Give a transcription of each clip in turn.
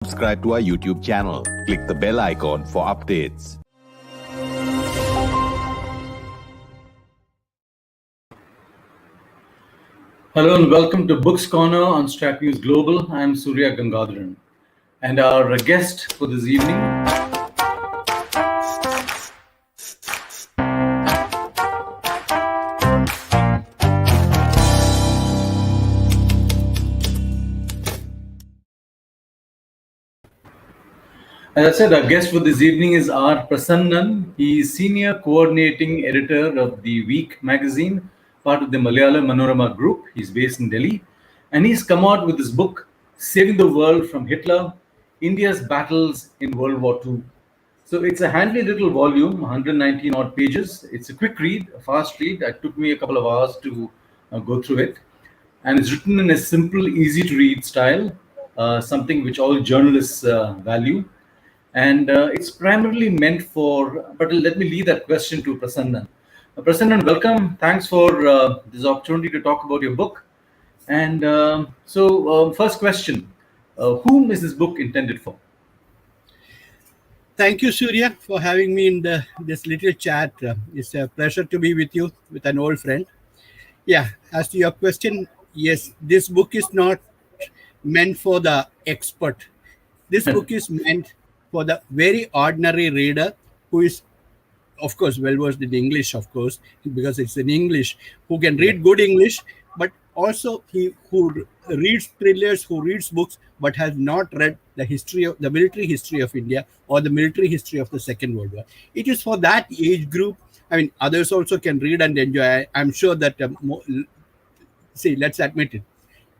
subscribe to our YouTube channel. Click the bell icon for updates. Hello and welcome to Books Corner on Strat News Global. I am Surya Gangadharan. And our guest for this evening As I said, our guest for this evening is R.Prasannan. He is Senior Coordinating Editor of the Week magazine, part of the Malayala Manorama Group. He's based in Delhi. And he's come out with his book, Saving the World from Hitler, India's Battles in World War II. So it's a handy little volume, 119 odd pages. It's a quick read, a fast read. It took me a couple of hours to go through it. And it's written in a simple, easy to read style, something which all journalists value. And it's primarily meant for, but let me leave that question to Prasannan. Prasannan, welcome. Thanks for this opportunity to talk about your book. And first question, whom is this book intended for? Thank you, Surya, for having me in this little chat. It's a pleasure to be with you, with an old friend. Yeah, as to your question, yes, this book is not meant for the expert. This book is meant for the very ordinary reader who is, of course, well versed in English, of course, because it's in English, who can read good English, but also who reads thrillers, who reads books, but has not read the military history of India or the military history of the Second World War. It is for that age group. I mean, others also can read and enjoy. I'm sure that, see, let's admit it,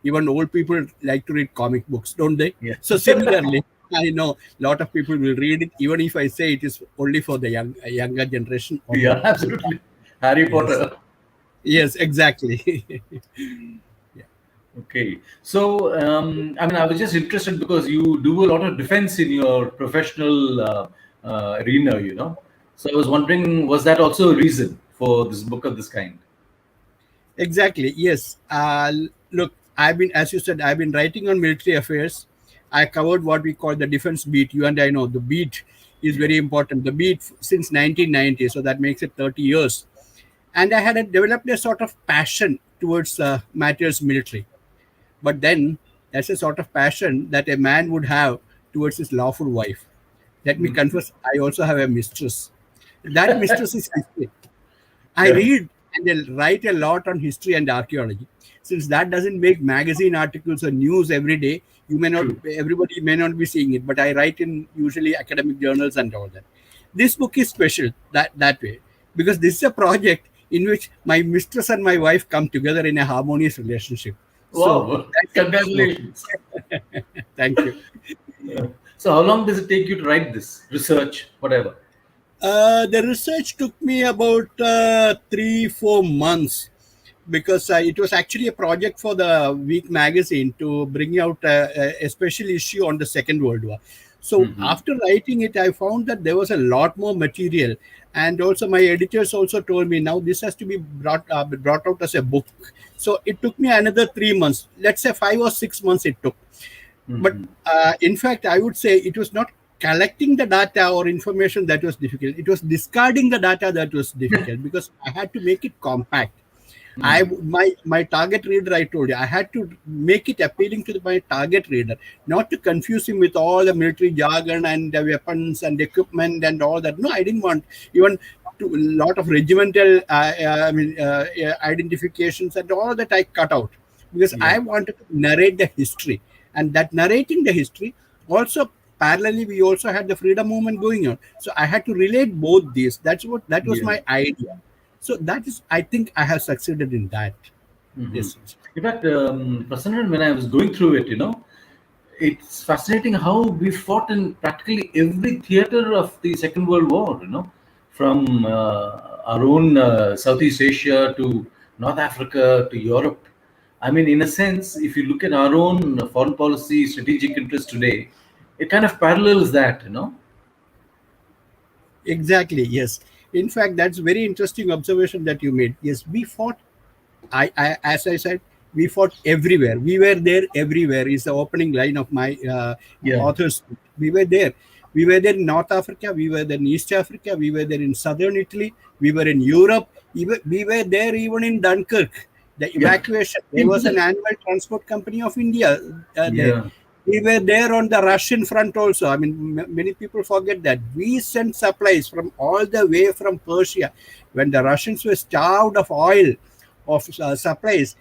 even old people like to read comic books, don't they? Yeah. So similarly, I know a lot of people will read it, even if I say it is only for the younger generation. Yeah, absolutely. Harry Potter. Yes, exactly. Yeah. Okay. So, I was just interested because you do a lot of defense in your professional arena, So I was wondering, was that also a reason for this book of this kind? Exactly. Yes. Look, as you said, I've been writing on military affairs. I covered what we call the defense beat. You and I know the beat is very important. The beat since 1990, so that makes it 30 years. And I had developed a sort of passion towards matters military. But then that's a sort of passion that a man would have towards his lawful wife. Let me confess, I also have a mistress. That mistress is history. I read and I write a lot on history and archaeology. Since that doesn't make magazine articles or news every day, everybody may not be seeing it, but I write in usually academic journals and all that. This book is special that way because this is a project in which my mistress and my wife come together in a harmonious relationship. Wow! Congratulations. Thank you. So how long does it take you to write this research, whatever? The research took me about 3-4 months because it was actually a project for the Week magazine to bring out a special issue on the Second World War. So after writing it, I found that there was a lot more material. And also my editors also told me now this has to be brought out as a book. So it took me another 3 months. Let's say 5 or 6 months it took. But in fact, I would say it was not collecting the data or information that was difficult. It was discarding the data that was difficult because I had to make it compact. My target reader, I told you, I had to make it appealing to my target reader, not to confuse him with all the military jargon and the weapons and equipment and all that. No, I didn't want even a lot of regimental identifications and all that I cut out because I wanted to narrate the history. And that narrating the history also parallelly, we also had the freedom movement going on. So I had to relate both these. That was my idea. So that is, I think I have succeeded in that. Yes. In fact, Prasannan, when I was going through it, it's fascinating how we fought in practically every theater of the Second World War, from our own Southeast Asia to North Africa to Europe. I mean, in a sense, if you look at our own foreign policy, strategic interests today, it kind of parallels that, Exactly, yes. In fact, that's very interesting observation that you made. Yes, we fought, as I said, We fought everywhere. We were there everywhere is the opening line of my Yeah. author's book. We were there. We were there in North Africa. We were there in East Africa. We were there in Southern Italy. We were in Europe. We were there even in Dunkirk. The Yeah. evacuation. There was an annual transport company of India there. Yeah. We were there on the Russian front also. I mean, many people forget that. We sent supplies from all the way from Persia. When the Russians were starved of oil, of supplies,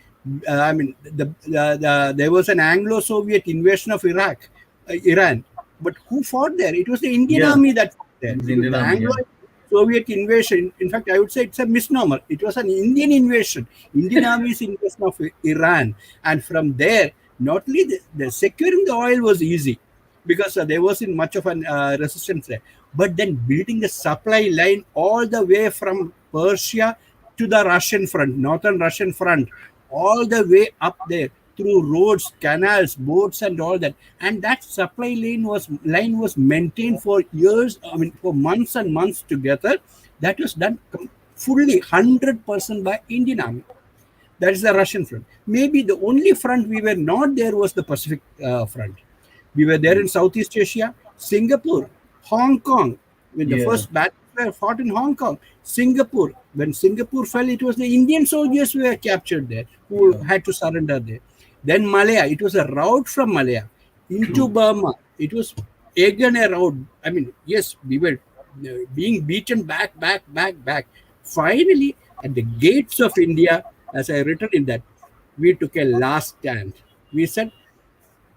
I mean, there was an Anglo-Soviet invasion of Iran. But who fought there? It was the Indian Yeah. army that fought there. It was the Indian The army. Yeah. Anglo-Soviet invasion, in fact, I would say it's a misnomer. It was an Indian invasion. Indian army's invasion of Iran. And from there, not only the securing the oil was easy because there wasn't much of an resistance there, but then building the supply line all the way from Persia to the Russian front, northern Russian front, all the way up there through roads, canals, boats, and all that. And that supply line was maintained for years. I mean, for months and months together. That was done fully 100% by Indian army. That is the Russian front. Maybe the only front we were not there was the Pacific front. We were there in Southeast Asia, Singapore, Hong Kong. When the Yeah. first battles were fought in Hong Kong, Singapore. When Singapore fell, it was the Indian soldiers who were captured there, who had to surrender there. Then Malaya. It was a route from Malaya into Burma. It was again a route. I mean, yes, we were being beaten back. Finally, at the gates of India, as I written in that, we took a last stand. We said,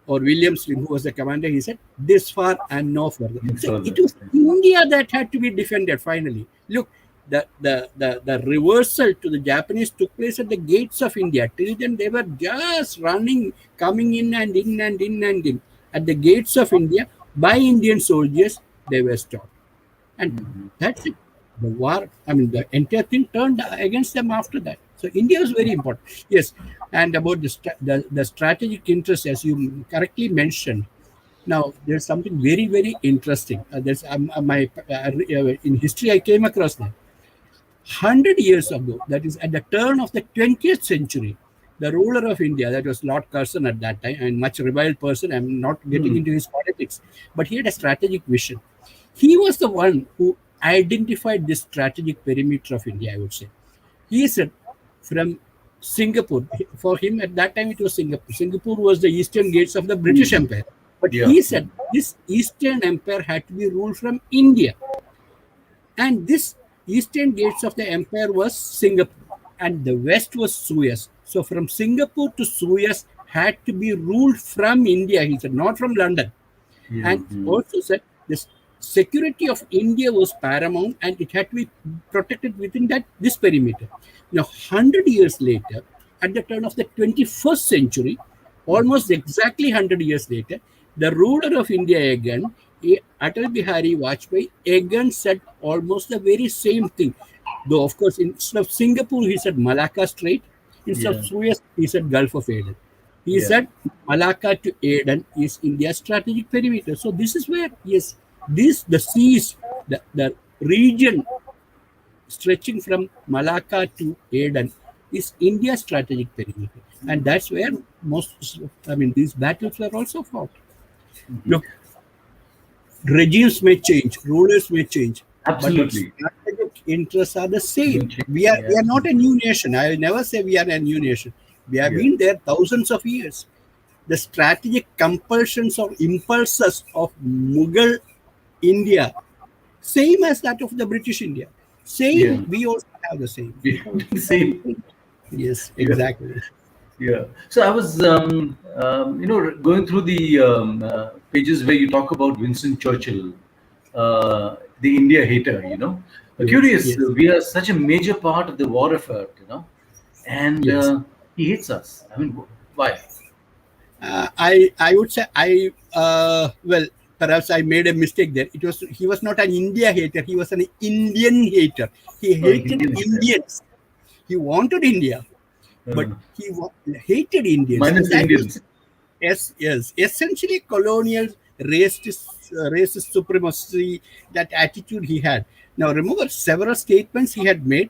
or William Slim, who was the commander, he said, this far and no further. So it was India that had to be defended finally. Look, the reversal to the Japanese took place at the gates of India. Till then, they were just running, coming in and in and in and in. At the gates of India, by Indian soldiers, they were stopped. And that's it. The war, I mean, the entire thing turned against them after that. So India was very important. Yes. And about the strategic interest, as you correctly mentioned, now there's something very, very interesting. There's in history I came across that 100 years ago, that is at the turn of the 20th century, the ruler of India, that was Lord Curzon at that time, and much reviled person. I'm not getting into his politics, but he had a strategic vision. He was the one who identified this strategic perimeter of India, I would say. He said from Singapore, for him at that time it was Singapore. Singapore was the eastern gates of the British Empire. But he said this eastern empire had to be ruled from India. And this eastern gates of the empire was Singapore. And the west was Suez. So from Singapore to Suez had to be ruled from India, he said, not from London. And also said this security of India was paramount and it had to be protected within this perimeter. Now, 100 years later, at the turn of the 21st century, almost exactly 100 years later, the ruler of India again, Atal Bihari Vajpayee, again said almost the very same thing. Though, of course, instead of Singapore, he said Malacca Strait. Instead of Suez, he said Gulf of Aden. He said Malacca to Aden is India's strategic perimeter. So this is where, yes, the seas, the region stretching from Malacca to Aden is India's strategic perimeter. And that's where these battles were also fought. Look, regimes may change, rulers may change. Absolutely. But strategic interests are the same. We are not a new nation. I will never say we are a new nation. We have been there thousands of years. The strategic compulsions or impulses of Mughal India, same as that of the British India. Same, we also have the same. Same. Yes, exactly. Yeah. So I was, going through the pages where you talk about Winston Churchill, the India hater. Curious. We are such a major part of the war effort. And he hates us. I mean, why? I would say perhaps I made a mistake there. He was not an India hater. He was an Indian hater. He hated Indians. He wanted India, but he hated Indians. Minus Indians. Yes. Essentially, colonial racist supremacy, that attitude he had. Now, remember several statements he had made.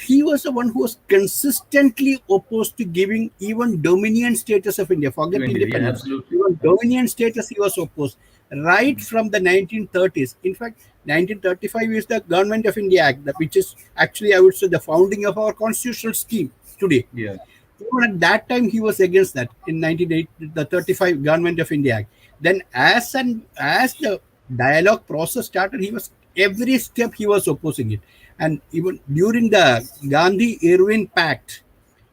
he was the one who was consistently opposed to giving even dominion status of India. Forget To India, yeah, independence. absolutely. Even dominion status, he was opposed right from the 1930s. In fact, 1935 is the Government of India Act, which is actually, I would say, the founding of our constitutional scheme today. Yeah. Even at that time, he was against that in 1980, the 35 Government of India Act. Then, as the dialogue process started, he was every step he was opposing it, and even during the Gandhi-Irwin Pact.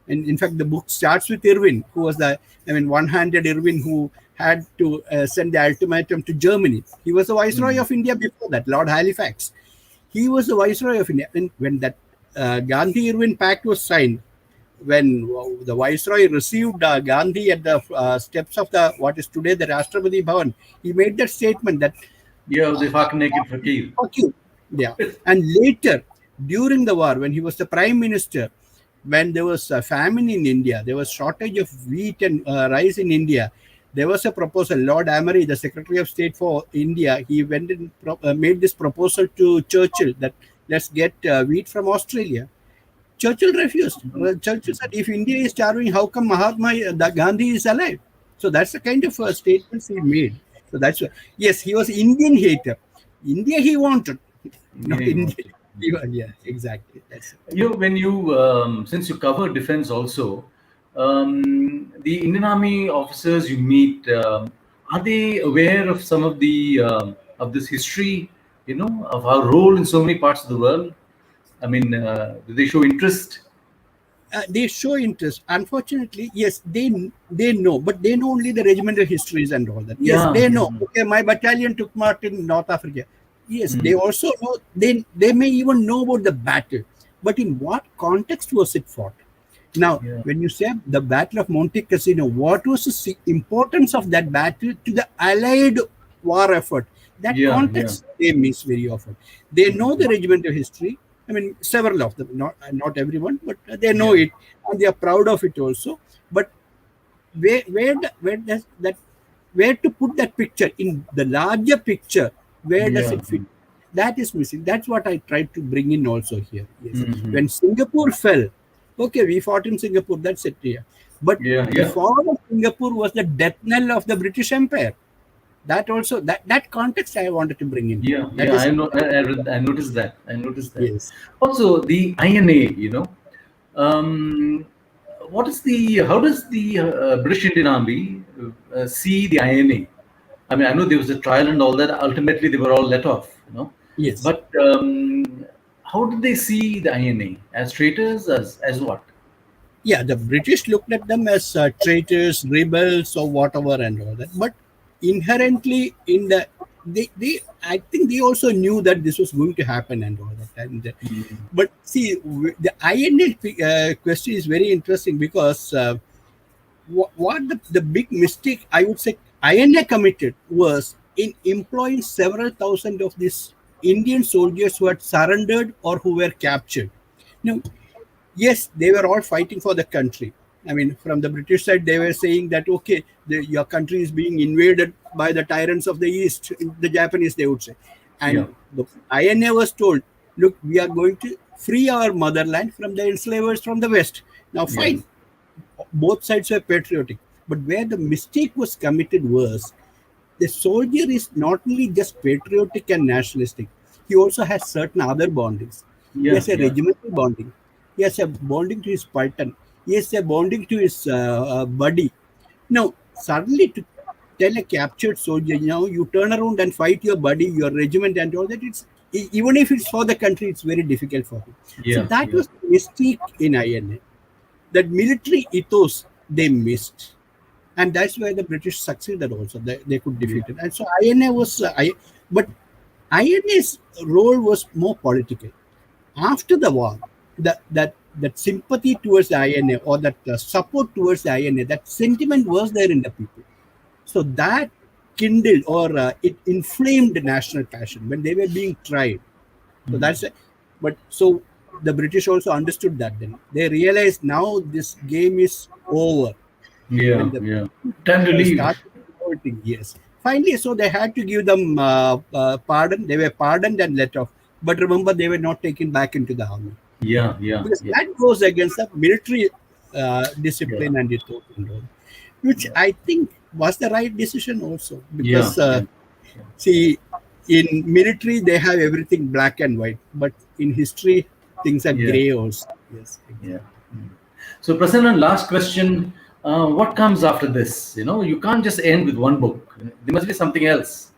And in fact, the book starts with Irwin, who was one-handed Irwin who had to send the ultimatum to Germany. He was the Viceroy of India before that, Lord Halifax. He was the Viceroy of India. And when that Gandhi-Irwin Pact was signed, when the Viceroy received Gandhi at the steps of the what is today the Rashtrapati Bhavan, he made that statement that Yeah, the Hak Naked Fakir. fuck you. Yeah. And later, during the war, when he was the Prime Minister, when there was a famine in India, there was shortage of wheat and rice in India. There was a proposal. Lord Amery, the Secretary of State for India, he went and made this proposal to Churchill that let's get wheat from Australia. Churchill refused. Churchill said, if India is starving, how come Mahatma Gandhi is alive? So that's the kind of statements he made. So that's yes, he was Indian hater. India he wanted, not Yeah, India. Yeah, exactly. That's it. when you since you cover defense also, the Indian Army officers you meet, are they aware of some of the of this history? Of our role in so many parts of the world. I mean, do they show interest? They show interest. Unfortunately, yes, they know, but they know only the regimental histories and all that. Yes, Yeah. they know. Okay, my battalion took part in North Africa. Yes, they also know. They may even know about the battle, but in what context was it fought? Now, Yeah. when you say the Battle of Monte Cassino, what was the importance of that battle to the Allied war effort? That Yeah, context they miss very often. They know the regimental history. I mean, several of them, not everyone, but they know it, and they are proud of it also. But where does that where to put that picture in the larger picture? Where does Yeah. it fit? That is missing. That's what I tried to bring in also here. Yes. Mhm. When Singapore fell, okay, we fought in Singapore. That's it. Yeah. But Yeah, the yeah. fall of Singapore was the death knell of the British Empire. That also that context I wanted to bring in. Yeah, That yeah, is I know. I noticed that. I noticed that. yes. Also, the INA. Um, what is the? How does the British Indian Army see the INA? I mean, I know there was a trial and all that. Ultimately, they were all let off. Yes. But how did they see the INA as traitors? As what? Yeah, the British looked at them as traitors, rebels, or whatever, and all that. But inherently, in the I think they also knew that this was going to happen and all that. And but see, the INA question is very interesting because what the big mistake I would say INA committed was in employing several thousand of these Indian soldiers who had surrendered or who were captured. Now, yes, they were all fighting for the country. I mean, from the British side, they were saying that, okay, your country is being invaded by the tyrants of the East, the Japanese, they would say. Yeah. And the INA was told, look, we are going to free our motherland from the enslavers from the West. Now, fine, both sides were patriotic. But where the mistake was committed was the soldier is not only just patriotic and nationalistic, he also has certain other bondings. He Yeah, has a yeah. regimental bonding. He has a bonding to his Spartan. He has a bonding to his buddy. Now, suddenly to tell a captured soldier, you turn around and fight your buddy, your regiment, and all that, even if it's for the country, it's very difficult for him. So Yeah, that yeah. was the mistake in INA. That military ethos they missed. And that's where the British succeeded also. They could defeat it. And so INA was, but INA's role was more political. After the war, that sympathy towards the INA or that support towards the INA, that sentiment was there in the people. So that kindled or it inflamed the national passion when they were being tried. So that's it. But so the British also understood that then. They realized now this game is over. Yeah, When the yeah. Time to leave. started voting, yes. Finally, so they had to give them pardon. They were pardoned and let off. But remember, they were not taken back into the army. Yeah, yeah, because yeah, that goes against the military discipline and ethos and all, which yeah, I think was the right decision also. yeah, Because yeah, see, in military they have everything black and white, but in history things are yeah, gray also. Yes, yeah. exactly. So, Prasannan, last question. What comes after this? You can't just end with one book. There must be something else.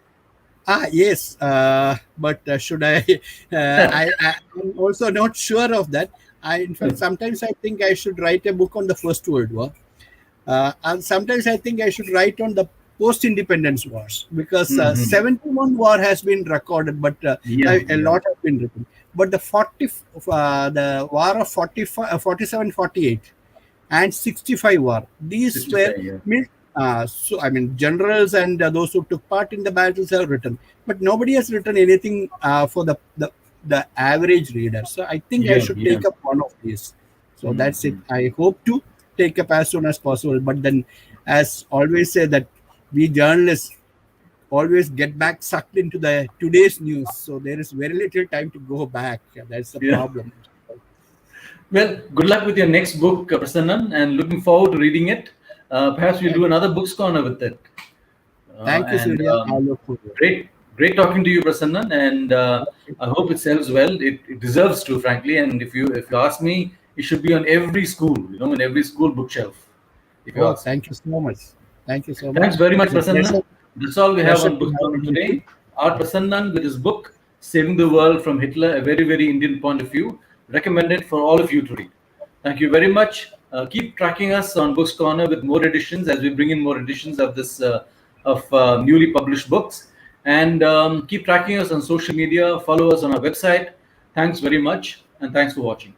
Yes, but should I? I'm also not sure of that. In fact, sometimes I think I should write a book on the First World War, and sometimes I think I should write on the post-independence wars, because Hmm. 71 war has been recorded, but Yeah, a yeah. lot has been written. But the war of 45, 47, 48 and 65 war. These were 65, yeah. so I mean generals and those who took part in the battles have written, but nobody has written anything for the average reader. So I think I Yeah, should yeah. take up one of these. So that's it. Mhm. I hope to take up as soon as possible. But then, as always say that we journalists always get back sucked into the today's news. So there is very little time to go back. That's the Yeah. problem. Well, good luck with your next book, Prasannan, and looking forward to reading it. Perhaps we'll Thank do you. another books corner with it. Thank you, And Surya. I look forward. great talking to you, Prasannan, and Okay. I hope it sells well. It deserves to, frankly. And if you ask me, it should be on every school, in every school bookshelf. If you Oh, ask. thank you so much. Thank you so Thanks much. very much, It's a pleasure, Prasannan. That's all we have pleasure on to Book have Corner you with me. today. R.Prasannan with his book, Saving the World from Hitler, a very, very Indian point of view. Recommended for all of you to read. Thank you very much. Keep tracking us on Books Corner with more editions as we bring in more editions of this of newly published books. And keep tracking us on social media. Follow us on our website. Thanks very much, and thanks for watching.